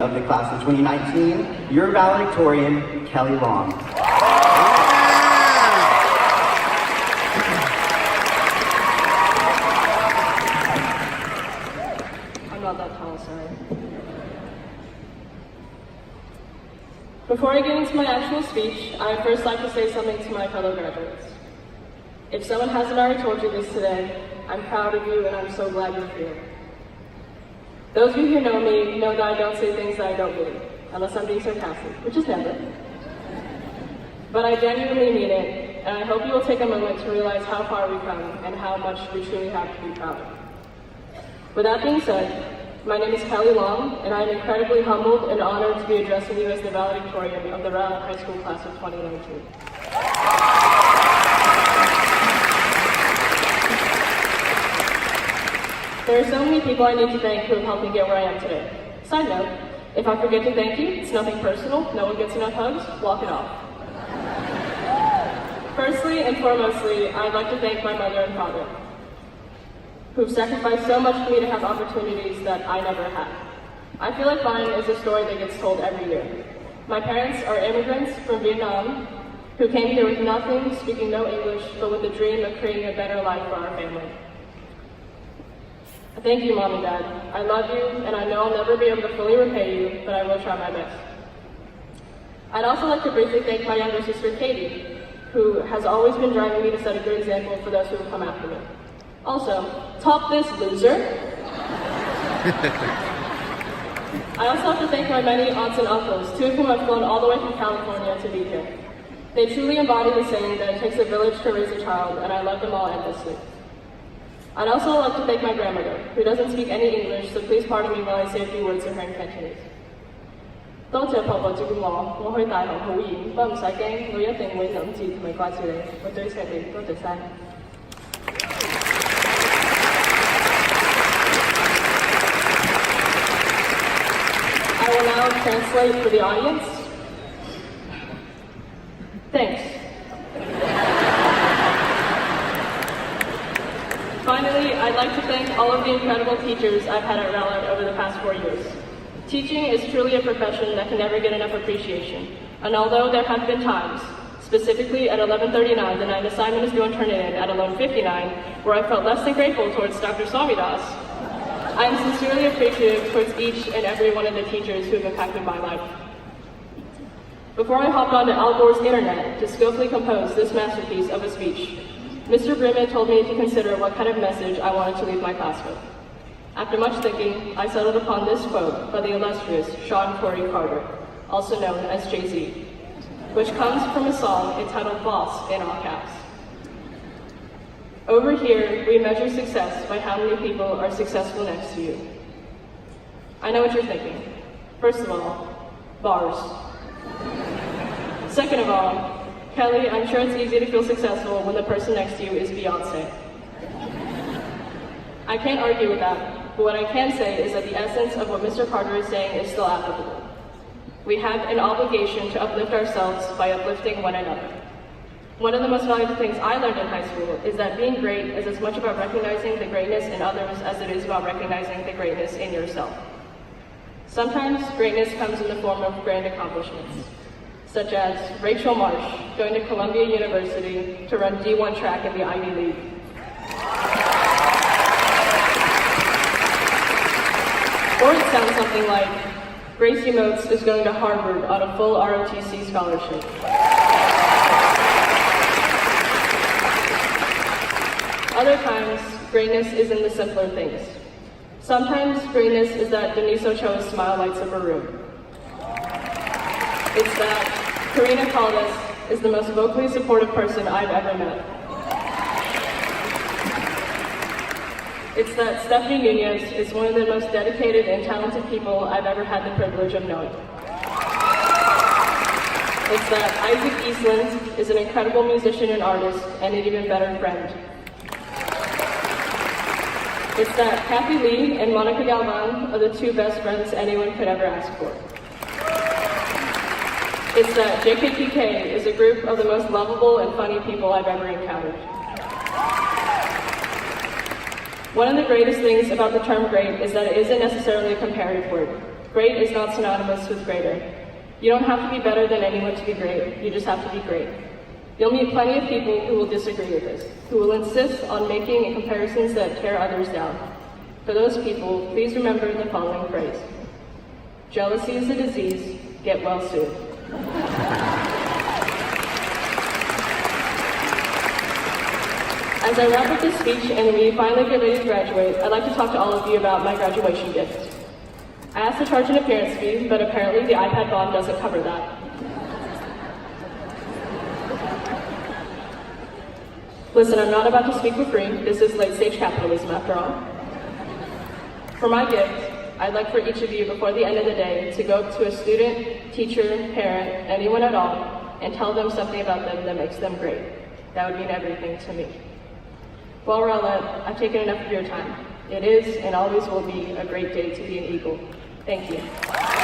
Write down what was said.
of the class of 2019, your valedictorian, Kelly Long. I'm not that tall, sorry. Before I get into my actual speech, I'd first like to say something to my fellow graduates. If someone hasn't already told you this today, I'm proud of you and I'm so glad you're here. Those of you who know me know that I don't say things that I don't mean, unless I'm being sarcastic, which is never. But I genuinely mean it, and I hope you will take a moment to realize how far we've come and how much we truly have to be proud of. With that being said, my name is Kelly Long, and I am incredibly humbled and honored to be addressing you as the valedictorian of the Rowlett High School class of 2019. There are so many people I need to thank who have helped me get where I am today. Side note, if I forget to thank you, it's nothing personal, no one gets enough hugs, walk it off. Firstly and foremostly, I'd like to thank my mother and father, who've sacrificed so much for me to have opportunities that I never had. I feel like mine is a story that gets told every year. My parents are immigrants from Vietnam who came here with nothing, speaking no English, but with a dream of creating a better life for our family. Thank you, Mom and Dad. I love you, and I know I'll never be able to fully repay you, but I will try my best. I'd also like to briefly thank my younger sister, Katie, who has always been driving me to set a good example for those who will come after me. Also, top this, loser. I also have to thank my many aunts and uncles, two of whom have flown all the way from California to be here. They truly embody the saying that it takes a village to raise a child, and I love them all endlessly. I'd also like to thank my grandmother, who doesn't speak any English, so please pardon me while I say a few words to her in Cantonese. 多謝婆婆照顧我，我去大學好遠，不過唔使驚，我一定會諗住同埋掛住你，我最錫你，多謝晒。I will now translate for the audience. Thanks. Finally, I'd like to thank all of the incredible teachers I've had at Rowlett over the past 4 years. Teaching is truly a profession that can never get enough appreciation. And although there have been times, specifically at 11:39, the night assignment is due and turn it in at 11:59, where I felt less than grateful towards Dr. Swamidas, I am sincerely appreciative towards each and every one of the teachers who have impacted my life. Before I hopped onto Al Gore's internet to skillfully compose this masterpiece of a speech, Mr. Brimman told me to consider what kind of message I wanted to leave my class with. After much thinking, I settled upon this quote by the illustrious Sean Corey Carter, also known as Jay-Z, which comes from a song entitled Boss in all caps. Over here, we measure success by how many people are successful next to you. I know what you're thinking. First of all, bars. Second of all, Kelly, I'm sure it's easy to feel successful when the person next to you is Beyonce. I can't argue with that, but what I can say is that the essence of what Mr. Carter is saying is still applicable. We have an obligation to uplift ourselves by uplifting one another. One of the most valuable things I learned in high school is that being great is as much about recognizing the greatness in others as it is about recognizing the greatness in yourself. Sometimes greatness comes in the form of grand accomplishments, such as Rachel Marsh going to Columbia University to run D1 track in the Ivy League. Or it sounds something like, Gracie Moats is going to Harvard on a full ROTC scholarship. Other times, greatness is in the simpler things. Sometimes greatness is that Denise Ochoa's smile lights up a room. It's that Karina Caldas is the most vocally supportive person I've ever met. It's that Stephanie Nunez is one of the most dedicated and talented people I've ever had the privilege of knowing. It's that Isaac Eastland is an incredible musician and artist and an even better friend. It's that Kathy Lee and Monica Galvan are the two best friends anyone could ever ask for. It's that JKPK is a group of the most lovable and funny people I've ever encountered. One of the greatest things about the term great is that it isn't necessarily a comparative word. Great is not synonymous with greater. You don't have to be better than anyone to be great, you just have to be great. You'll meet plenty of people who will disagree with this, who will insist on making comparisons that tear others down. For those people, please remember the following phrase. Jealousy is a disease, get well soon. As I wrap up this speech and we finally get ready to graduate, I'd like to talk to all of you about my graduation gift. I asked to charge an appearance fee, but apparently the iPad bond doesn't cover that. Listen, I'm not about to speak for free. This is late-stage capitalism, after all. For my gift, I'd like for each of you, before the end of the day, to go up to a student, teacher, parent, anyone at all, and tell them something about them that makes them great. That would mean everything to me. Well, Rowlett, I've taken enough of your time. It is and always will be a great day to be an Eagle. Thank you.